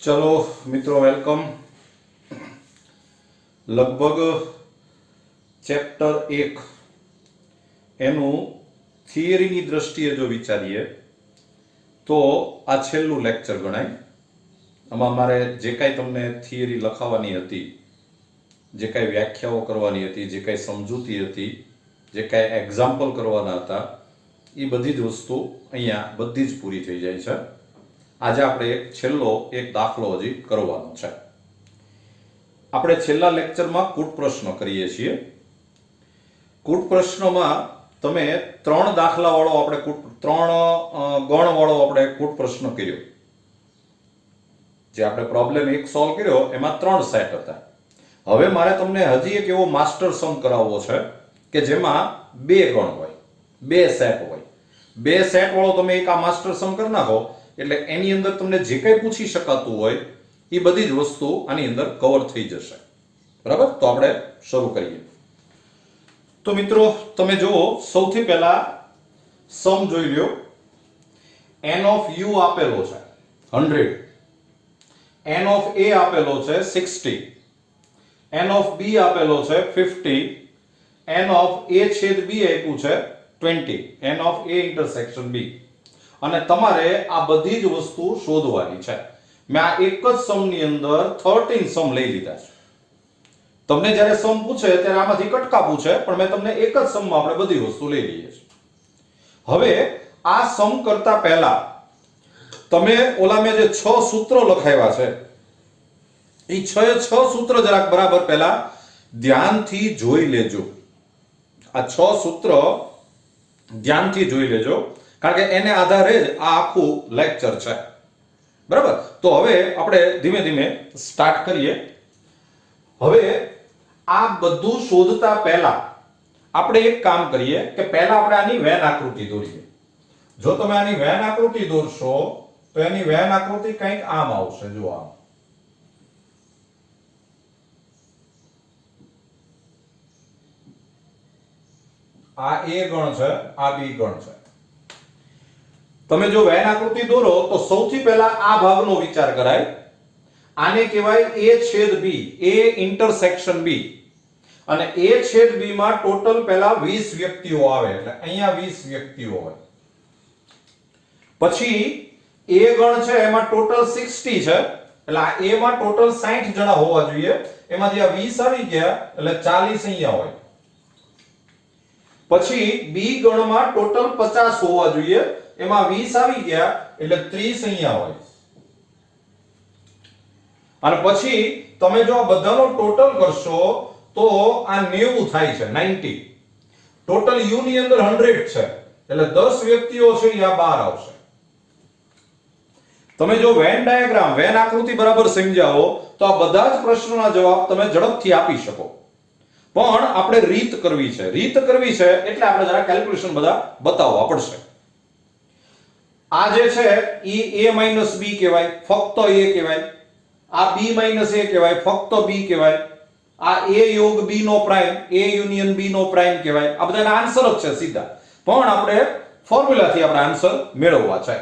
चलो मित्रों वेलकम। लगभग चैप्टर 1 एनु थियरीनी दृष्टिए जो विचारीए तो आ छेल्लू लेक्चर गणाय। आमां मारे जे कांई तमने थियरी लखावानी हती, जे कांई व्याख्याओ करवानी हती, जे कांई समजूती हती, जे कांई एक्जाम्पल करवाना हता, ई बधी ज वस्तु अहींया बधी ज पूरी थई जाय छे। आज આપણે છેલ્લો એક દાખલો હજી કરવાનો છે। આપણે છેલ્લા લેક્ચરમાં કૂટ પ્રશ્ન કરીએ છીએ। કૂટ પ્રશ્નમાં તમે ત્રણ દાખલાવાળો આપણે ત્રણ ગણવાળો આપણે કૂટ પ્રશ્ન કર્યો। જે આપણે પ્રોબ્લેમ 1 સોલ્વ કર્યો એમાં ત્રણ સેટ હતા। હવે મારે તમને હજી એક એવો માસ્ટર સમ કરાવવો છે કે જેમાં બે ગણ હોય, બે સેટ હોય। બે સેટ વાળો તમે એક આ માસ્ટર સમ કરી નાખો એટલે એની અંદર તમને જે કંઈ પૂછી શકાતું હોય એ બધી જ વસ્તુ આની અંદર કવર થઈ જશે। બરાબર, તો આપણે શરૂ કરીએ। તો મિત્રો તમે જુઓ, સૌથી પહેલા સમ જોઈ લ્યો। n ઓફ u આપેલો છે 100, n ઓફ a આપેલો છે 60, n ઓફ b આપેલો છે 50, n ઓફ a છેદ b આપ્યું છે 20, n of a intersection b। અને તમારે આ બધી જ વસ્તુ શોધવાની છે। મેં આ એક જ સમ ની અંદર 13 સમ લઈ લીધા છે। તમને જ્યારે સમ પૂછે ત્યારે આમાંથી કટકા પૂછે, પણ મેં તમને એક જ સમમાં આપણે બધી વસ્તુ લઈ લઈએ છીએ। હવે આ સમ કરતા પહેલા તમે ઓલા મેં જે 6 સૂત્રો લખાવ્યા છે એ 6 સૂત્ર જરાક બરાબર પહેલા ધ્યાનથી જોઈ લેજો। આ 6 સૂત્ર ધ્યાનથી જોઈ લેજો, કારણ કે એને આધારે જ આ આખું લેક્ચર છે। બરાબર, તો હવે આપણે ધીમે ધીમે સ્ટાર્ટ કરીએ। હવે આ બધું શોધતા પહેલા આપણે એક કામ કરીએ કે પહેલા આપણે આની વેન આકૃતિ દોરીએ। જો તમે આની વેન આકૃતિ દોરશો તો એની વેન આકૃતિ કંઈક આમ આવશે। જો આમ, આ એ ગણ છે, આ બી ગણ છે। તમે જો વેન આકૃતિ દોરો તો સૌથી પહેલા આ ભાગનો વિચાર કરાય। આને કહેવાય a છેદ b, a ઇન્ટરસેક્શન b। અને a છેદ b માં ટોટલ પહેલા 20 વ્યક્તિઓ આવે, એટલે અહીંયા 20 વ્યક્તિઓ હોય। પછી a ગણ છે એમાં ટોટલ 60 છે, એટલે આ a માં ટોટલ 60 જણા હોવા જોઈએ। એમાંથી આ 20 આવી ગયા એટલે 40 અહીંયા હોય। પછી b ગણમાં ટોટલ 50 હોવા જોઈએ, એમાં 20 આવી ગયા એટલે 30 અહીંયા હોય। અને પછી તમે જો આ બધાનો ટોટલ કરશો તો આ 90 થાય છે, 90। ટોટલ u ની અંદર 100 છે, એટલે 10 વ્યક્તિઓ છે એ આ બહાર આવશે। તમે જો વેન ડાયાગ્રામ, વેન આકૃતિ બરાબર સમજાવો તો આ બધા જ પ્રશ્નોના જવાબ તમે ઝડપથી આપી શકો। પણ આપણે રીત કરવી છે। રીત કરવી છે એટલે આપણે જરા કેલ્ક્યુલેશન બધા બતાવવા પડશે। આ જે છે ઈ a b કહેવાય, ફક્ત a કહેવાય। આ b a કહેવાય, ફક્ત b કહેવાય। આ a યોગ b નો પ્રાઇમ, a યુનિયન b નો પ્રાઇમ કહેવાય। આ બધાના આન્સર જ છે સીધા, પણ આપણે ફોર્મ્યુલાથી આપણે આન્સર મેળવવા છે।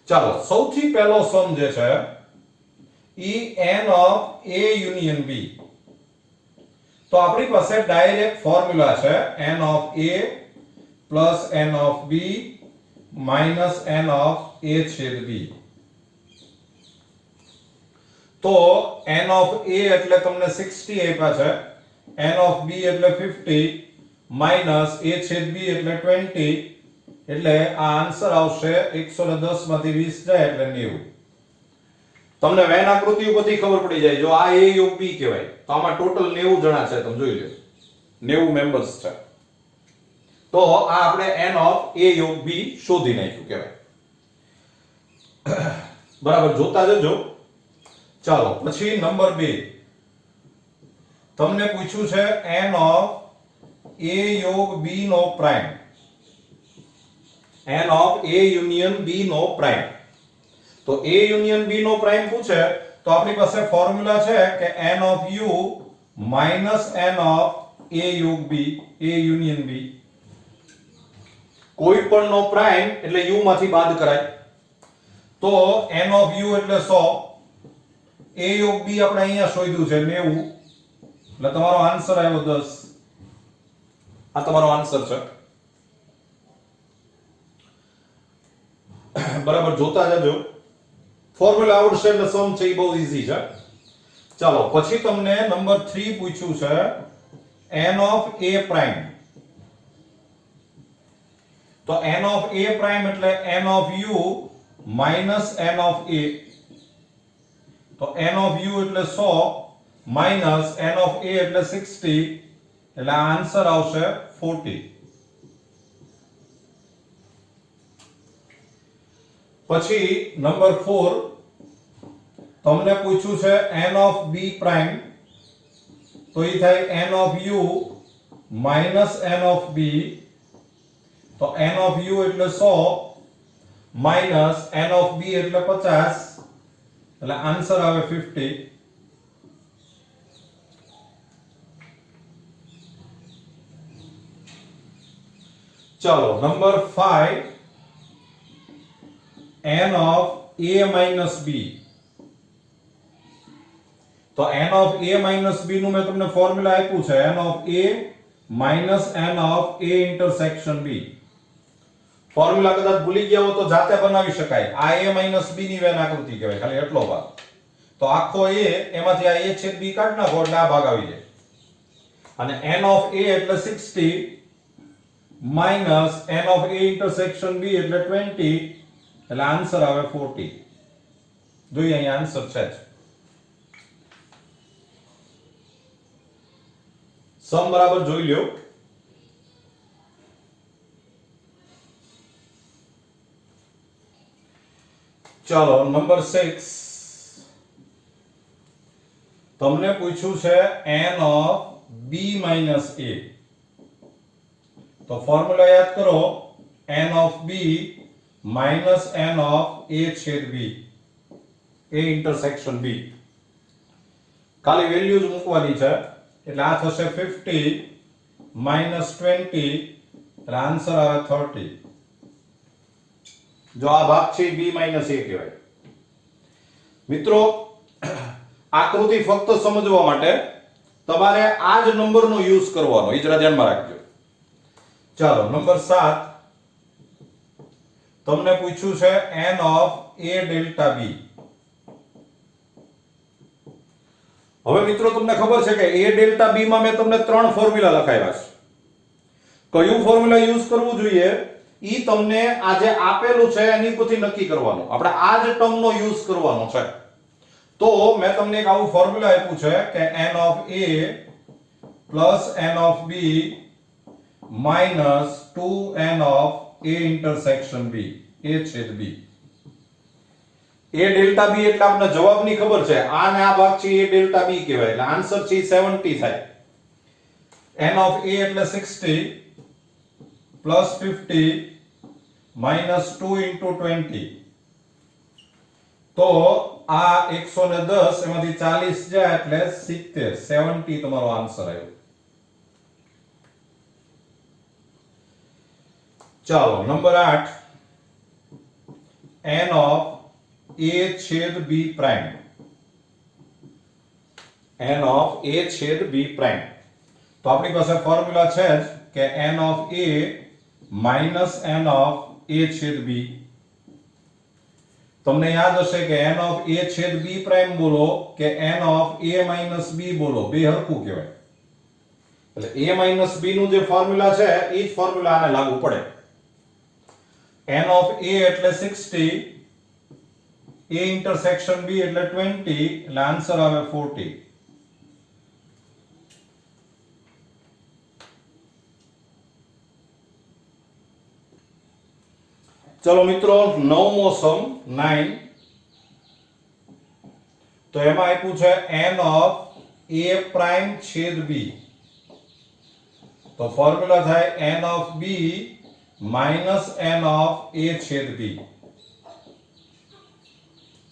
ચાલો, સૌથી પહેલો સમ જે છે ઈ n of a union b। તો આપણી પાસે ડાયરેક્ટ ફોર્મ્યુલા છે n of a plus n of b minus n of a છેદ b। તો n ઓફ a એટલે તમને 60 આપ્યા છે, n ઓફ b એટલે 50 માઈનસ a છેદ b એટલે 20, એટલે આ આન્સર આવશે 110 માંથી 20 જાય એટલે 90। તમને વેન આકૃતિ ઉપરથી ખબર પડી જાય। જો આ a યોગ b કહેવાય તો આમાં ટોટલ 90 જણા છે, તમે જોઈ લો 90 મેમ્બર્સ છે। તો આ આપણે n ઓફ a યોગ b શોધી નાખ્યું કહેવાય। બરાબર, જોતા જજો। ચાલો, પછી નંબર 2 તમને પૂછ્યું છે n ઓફ a યોગ b નો prime, n of a union b નો પ્રાઇમ। તો a યુનિયન b નો પ્રાઇમ પૂછે તો આપણી પાસે ફોર્મ્યુલા છે કે n of u minus n of a યોગ b, a યુનિયન b। કોઈ પણ નો પ્રાઇમ એટલે u માંથી બાદ કરાય। તો n ઓફ u એટલે 100 a योग b આપણે અહીંયા શોધ્યું છે 90, એટલે તમારો આન્સર આવ્યો 10. આ તમારો આન્સર છે. બરાબર જોતા જજો. ફોર્મ્યુલા આવડશે એટલે સમ છે એ બહુ ઈઝી છે. ચાલો પછી તમને નંબર 3 પૂછ્યું છે n of a prime. તો n of a prime એટલે n of u minus n of a. તો n of u એટલે 100 minus n of a એટલે 60, એટલે આન્સર આવશે 40. પછી નંબર 4 તમને પૂછ્યું છે n of b prime. તો એ થાય n of u minus n of b. તો n of u એટલે 100 minus n of b એટલે 50, એટલે આન્સર આવે 50. ચાલો number 5 n of a minus b. તો n of a minus b નું મેં તમને ફોર્મ્યુલા આપ્યું છે n of a minus n of a intersection b. Formula કદાચ ભૂલી ગયા હો તો જાતે બનાવી શકાય. આ a minus b ની વેન આકૃતિ કહેવાય, ખાલી એટલો ભાગ. તો આખો a એમાંથી આ a છેદ b કાઢ નાખો એટલે આ ભાગ આવી જાય. અને n of a એટલે 60 minus n of a intersection b એટલે 20, એટલે આન્સર આવે 40. જોઈએ અહીંયા આન્સર છે જ. સમ બરાબર જોઈ લ્યો. ચાલો નંબર 6 તમને પૂછ્યું છે n of b minus a. તો ફોર્મ્યુલા યાદ કરો n of b minus n of a છેદ b, a intersection b. ખાલી વેલ્યુઝ મૂકવાની છે એટલે આ થશે 50 minus 20, એટલે આન્સર આવે 30. જો આ ભાગ છે b minus a કહેવાય. મિત્રો આકૃતિ ફક્ત સમજવા માટે તમારે આ જ નંબરનો યુઝ કરવાનો, એ જરા ધ્યાનમાં રાખજો. ચાલો નંબર 7 તમને પૂછ્યું છે n of a delta b. હવે મિત્રો તમને ખબર છે કે a delta b માં મેં તમને 3 ફોર્મ્યુલા લખાવ્યા છે. કયું ફોર્મ્યુલા યુઝ કરવું જોઈએ ઈ તમને આ જે આપેલું છે એની પરથી નક્કી કરવાનું. આપણે આ જ ટર્મનો યુઝ કરવાનો છે. તો મેં તમને એક આવું ફોર્મ્યુલા આપ્યું છે કે n of a plus n of b minus 2n of a intersection b, a છેદ b. a ડેલ્ટા b એટલે આપણને જવાબની ખબર છે. આ ને આ ભાગ છે a ડેલ્ટા b કહેવાય, એટલે આન્સર છે 70 થાય. n of a એટલે 60 plus 50 minus 2 into 20. તો આ 110 એમાંથી 40 જાય એટલે 70, 70 તમારો આન્સર આવ્યો. ચાલો નંબર 8 n of a છેદ b prime. n of a છેદ b prime. તો આપણી પાસે ફોર્મ્યુલા છે જ કે n of a minus n of a છેદ b. તમને યાદ હશે કે n of a છેદ b prime બોલો કે n of a minus b બોલો, બે હરખું કહેવાય. એટલે a minus b નું જે ફોર્મ્યુલા છે એ જ ફોર્મ્યુલા આને લાગુ પડે. n of a એટલે 60, a intersection b એટલે 20, એટલે આન્સર આવે 40. ચલો મિત્રો નવમો સમ 9. તો એમાં આપ્યું છે n of a prime છેદ b. તો ફોર્મ્યુલા થાય n of b minus n of a છેદ b.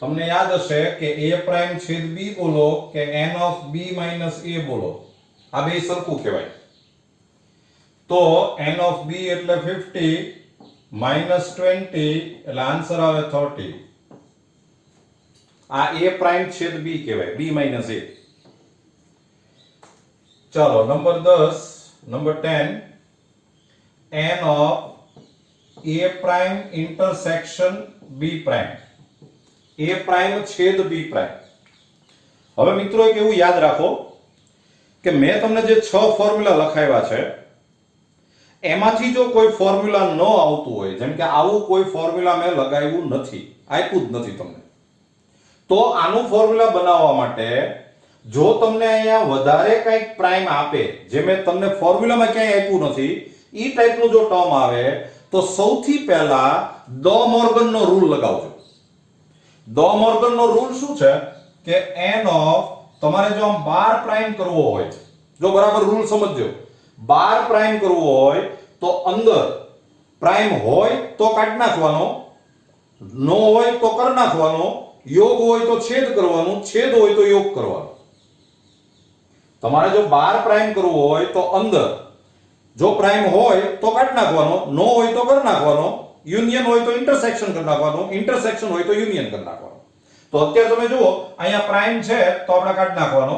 તમને યાદ હશે કે a prime છેદ b બોલો કે n of b minus a બોલો, આ બે સરખું કહેવાય. તો n of b એટલે 50 minus 20, એટલે આન્સર આવે 30. આ a પ્રાઇમ છેદ b કહેવાય, b માઇનસ a. ચલો number 10, number 10, n of a prime intersection b prime, a prime છેદ b પ્રાઇમ. હવે મિત્રો એક એવું યાદ રાખો કે મેં તમને જે 6 ફોર્મ્યુલા લખાવ્યા છે એમાંથી જો કોઈ ફોર્મ્યુલા ન આવતું હોય, જેમ કે આવું કોઈ ફોર્મ્યુલા મેં લગાવ્યું નથી, આપ્યું જ નથી તમને, તો આનું ફોર્મ્યુલા બનાવવા માટે જો તમને અહીંયા વધારે કંઈક પ્રાઇમ આપે, જે મેં તમને ફોર્મ્યુલામાં ક્યાંય આપ્યું નથી, ઈ ટાઈપનું જો ટર્મ આવે તો સૌથી પહેલા ડ મોર્ગનનો રૂલ લગાવજો. ડ મોર્ગનનો રૂલ શું છે કે n ઓફ, તમારે જો આમ 12 પ્રાઇમ કરવો હોય, જો બરાબર રૂલ સમજજો, 12 પ્રાઇમ કરવો હોય તો અંદર પ્રાઇમ હોય તો કાઢી નાખવાનો, ન હોય તો કરી નાખવાનો, યોગ હોય તો છેદ કરવાનું, છેદ હોય તો યોગ કરવાનો. તમારે જો 12 પ્રાઇમ કરવો હોય તો અંદર જો પ્રાઇમ હોય તો કાઢી નાખવાનો, ન હોય તો કરી નાખવાનો, યુનિયન હોય તો ઇન્ટરસેક્શન કરી નાખવાનું, ઇન્ટરસેક્શન હોય તો યુનિયન કરી નાખવાનું. તો અત્યારે તમે જુઓ અહીંયા પ્રાઇમ છે તો આપણે કાઢી નાખવાનો,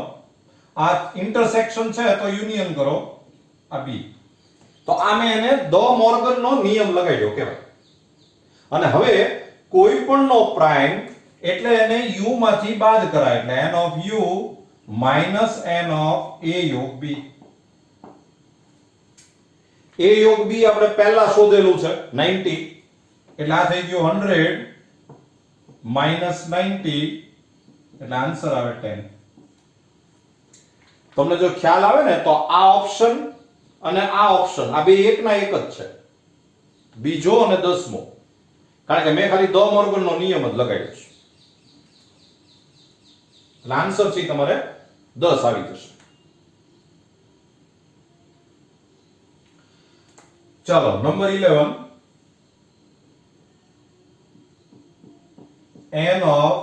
આ ઇન્ટરસેક્શન છે તો યુનિયન કરો, આ b. તો આ મેં એને ડ મોર્ગનનો નિયમ લગાવ્યો કહેવાય. અને હવે કોઈ પણનો પ્રાઇમ એટલે એને u માંથી બાદ કરાય, એટલે n of u minus n of a યોગ b. a યોગ b આપણે પહેલા શોધેલું છે 90, એટલે આ થઈ ગયું 100 minus 90, એટલે આન્સર આવે 10. તમને જો ખ્યાલ આવે ને તો આ ઓપ્શન અને આ ઓપ્શન આ બે એકના એક જ છે, બીજો અને 10મો, કારણ કે મેં ખાલી ડ મોર્ગનનો નિયમ જ લગાવ્યો છે. એટલે આન્સર છે તમારે 10 આવી જશે. ચાલો number 11, n of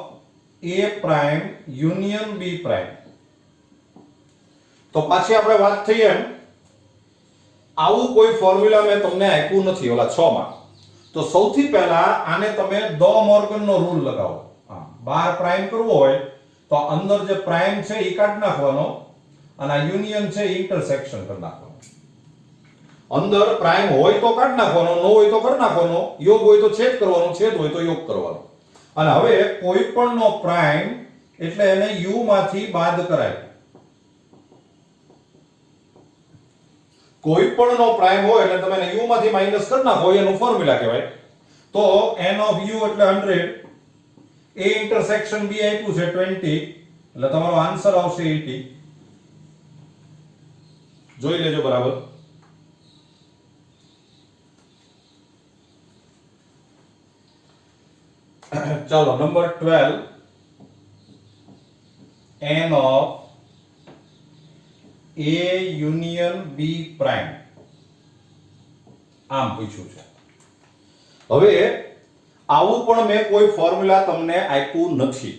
a prime union b prime. તો પાછી આપણે વાત થઈ એમ, આવું કોઈ ફોર્મ્યુલા મેં તમને આપ્યું નથી ઓલા 6 માં, તો સૌથી પહેલા આને તમે ડ મોર્ગનનો રૂલ લગાવો. 12 પ્રાઇમ કરવો હોય તો અંદર જે પ્રાઇમ છે એ કાઢી નાખવાનો, અને આ યુનિયન છે ઇન્ટરસેક્શન કરી નાખવાનો. અંદર પ્રાઇમ હોય તો કાઢી નાખવાનો, ન હોય તો કરી નાખવાનો, યોગ હોય તો છેદ કરવાનો, છેદ હોય તો યોગ કરવાનો. અને હવે કોઈ પણનો પ્રાઇમ એટલે એને u માંથી બાદ કરાય. કોઈ પણનો પ્રાઇમ હોય એટલે તમે એને u માંથી માઈનસ કરી નાખો, એનું ફોર્મ્યુલા કહેવાય. તો n of u એટલે 100, a ઇન્ટરસેક્શન b આપ્યું છે 20, એટલે તમારો આન્સર આવશે 80. જોઈ લેજો બરાબર. ચાલો number 12, n of a union b prime, આમ પૂછ્યું છે. હવે આવું પણ મેં કોઈ ફોર્મ્યુલા તમને આપ્યું નથી,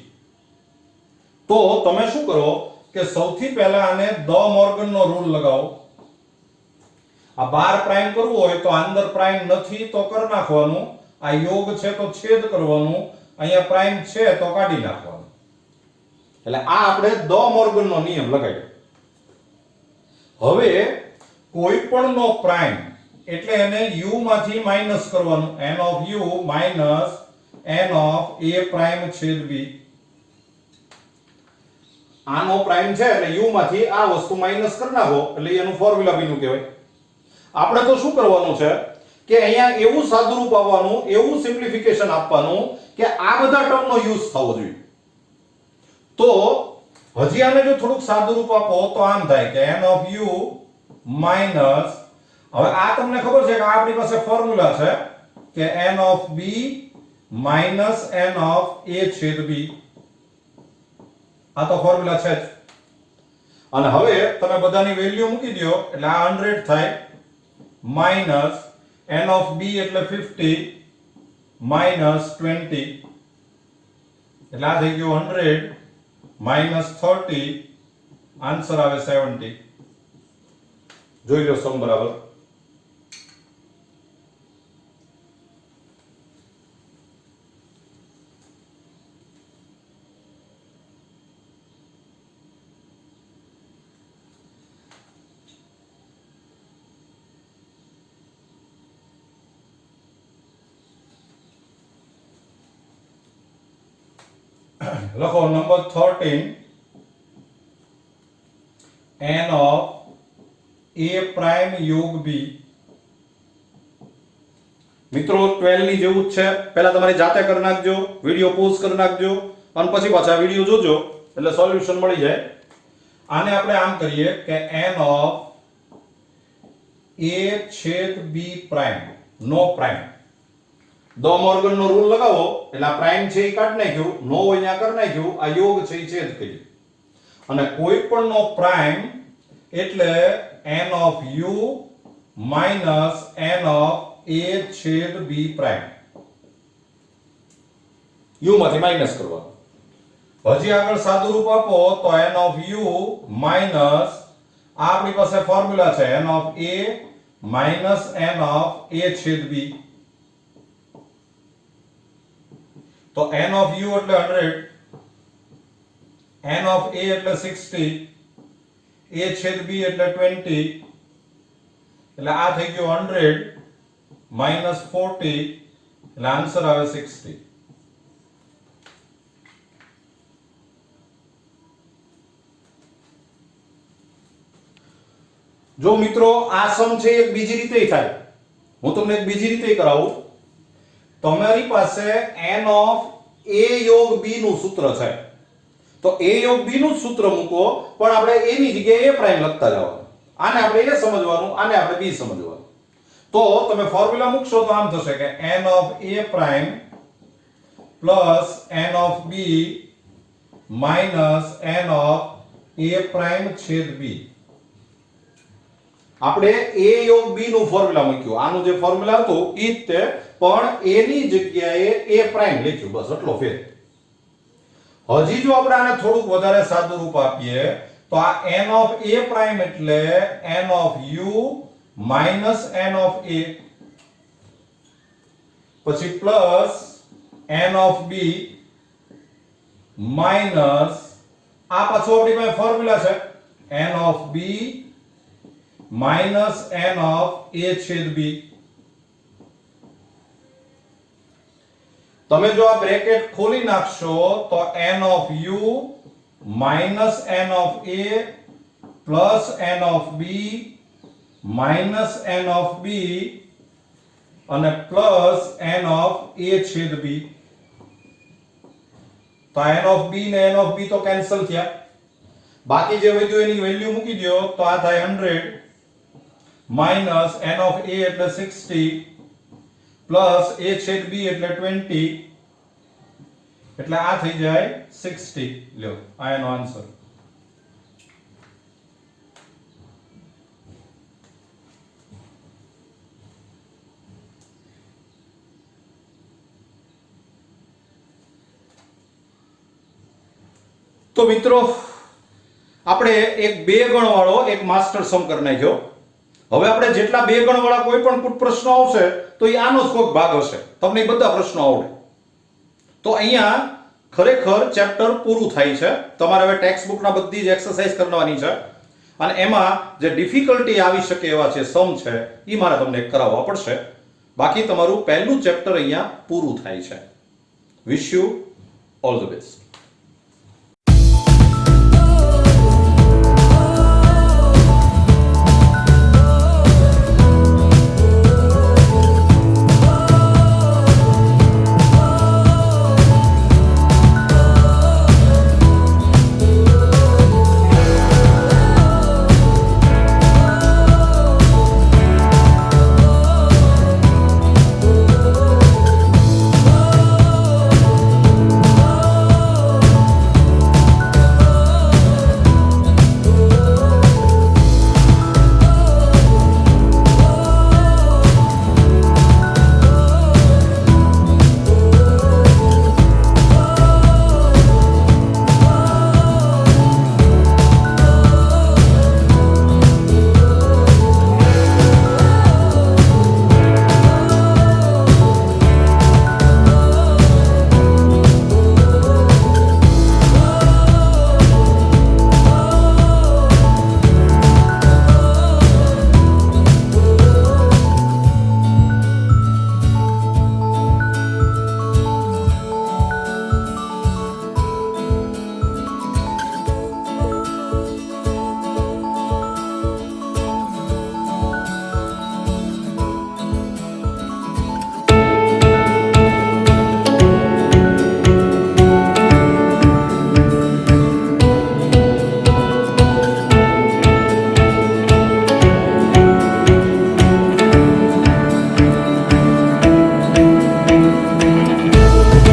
તો તમે શું કરો કે સૌથી પહેલા આને ડ મોર્ગનનો રૂલ લગાવો. આ 12 પ્રાઇમ કરવું હોય તો અંદર પ્રાઇમ નથી તો કરી નાખવાનું, આ યોગ છે તો છેદ કરવાનું, અહીંયા પ્રાઇમ છે તો કાઢી નાખવાનું. એટલે આ આપણે ડ મોર્ગનનો નિયમ લગાવ્યો. હવે કોઈ પણનો પ્રાઇમ એટલે એને u માંથી માઈનસ કરવાનું, n of u minus n of a prime છેદ b. આનો પ્રાઇમ છે એટલે u માંથી આ વસ્તુ માઈનસ કરી નાખો, એટલે એનું ફોર્મ્યુલા બીનું કહેવાય. આપણે તો શું કરવાનું છે કે અહીંયા એવું સાદુરૂપ આવવાનું, એવું સિમ્પ્લિફિકેશન આપવાનું કે આ બધા ટર્મનો યુઝ થવો જોઈએ. તો હજી આને જો થોડુંક સાદુરૂપ આપો તો આમ થાય કે n of u minus, હવે આ તમને ખબર છે કે આપણી પાસે ફોર્મ્યુલા છે કે n of b minus n of a છેદ b. આ તો ફોર્મ્યુલા છે જ. અને હવે તમે બધાની વેલ્યુ મૂકી દો એટલે આ 100 થાય, minus n of b એટલે 50 minus 20, એટલે આ થઈ ગયું 100 minus 30, આન્સર આવે 70. જોઈ લો સમ બરાબર. લખો number 13 n of a prime યોગ b. મિત્રો 12 ની જેવું જ છે. પહેલા તમારી જાતે કરી નાખજો, વિડિયો પોઝ કરી નાખજો અને પછી પાછા વિડિયો જોજો એટલે સોલ્યુશન મળી જાય. આને આપણે આમ કરીએ કે n of a છેદ b પ્રાઇમ નો પ્રાઇમ. દ મોર્ગન નો રૂલ લગાવો એટલે આ પ્રાઇમ છે એ કાઢી નાખ્યું, નો હોય ત્યાં કરી નાખ્યું, આ યોગ છે એ છેદ કર્યું. અને કોઈ પણ નો પ્રાઇમ એટલે n of u minus n of a છેદ b પ્રાઇમ. u માંથી માઈનસ કરવાનું. હજી આગળ સાદું રૂપ આપો તો n of u minus આપણી પાસે ફોર્મ્યુલા છે n of a minus n of a છેદ b. તો n of u એટલે 100, n of a એટલે 60, a છેદ b એટલે 20, એટલે આ થઈ ગયો 100 minus 40 એટલે આન્સર આવે 60. જો મિત્રો આ સમ છે એક બીજી રીતે થાય, હું તમને એક બીજી રીતે કરાવું. તમારી પાસે n of a યોગ b નું સૂત્ર છે તો a યોગ b નું સૂત્ર મૂકો, પણ આપણે a ની જગ્યાએ a પ્રાઇમ લખતા જવાનું. આને આપણે a સમજવાનું, આને આપણે b સમજવાનું. તો તમે ફોર્મ્યુલા મૂકશો તો આમ થશે કે n of a prime plus n of b minus n of a prime છેદ b. આપણે a યોગ b નું ફોર્મ્યુલા મૂક્યું, આનું જે ફોર્મ્યુલા હતું ઈ જ તે, પણ a ની જગ્યાએ a પ્રાઇમ લખ્યું, બસ એટલો ફેર. હજી જો આપણે આને થોડુંક વધારે સાદું રૂપ આપીએ તો આ n of a પ્રાઇમ એટલે n of u minus n of a, પછી plus n of b minus આ પાછું આપણી પાસે ફોર્મ્યુલા છે n of b minus n of a છેદ b. તમે જો આ બ્રેકેટ ખોલી નાખશો તો n of u minus n of a plus n of b minus n of b અને plus n of a છેદ b. તો n of b ને n of b તો કેન્સલ થયા, બાકી જે વધ્યું એની વેલ્યુ મૂકી દો તો આ થાય 100 minus n of a એટલે 60 plus a છેદ b એટલે 20 એટલે આ થઈ જાય 60. લ્યો આ એનો આન્સર. તો મિત્રો આપણે એક બે ગણ વાળો એક માસ્ટર સમ કરી નાખ્યો. હવે આપણે જેટલા બે ગણ વાળા કોઈ પણ પ્રશ્નો આવશે તો એ આનો જ કોઈક ભાગ હશે, તમને એ બધા પ્રશ્નો આવડે. તો અહીંયા ખરેખર ચેપ્ટર પૂરું થાય છે. તમારે હવે ટેક્સ્ટ બુકના બધી જ એક્સરસાઇઝ કરવાની છે અને એમાં જે ડિફિકલ્ટી આવી શકે એવા જે સમ છે એ મારે તમને કરાવવા પડશે. બાકી તમારું પહેલું ચેપ્ટર અહીંયા પૂરું થાય છે. Wish you all the best.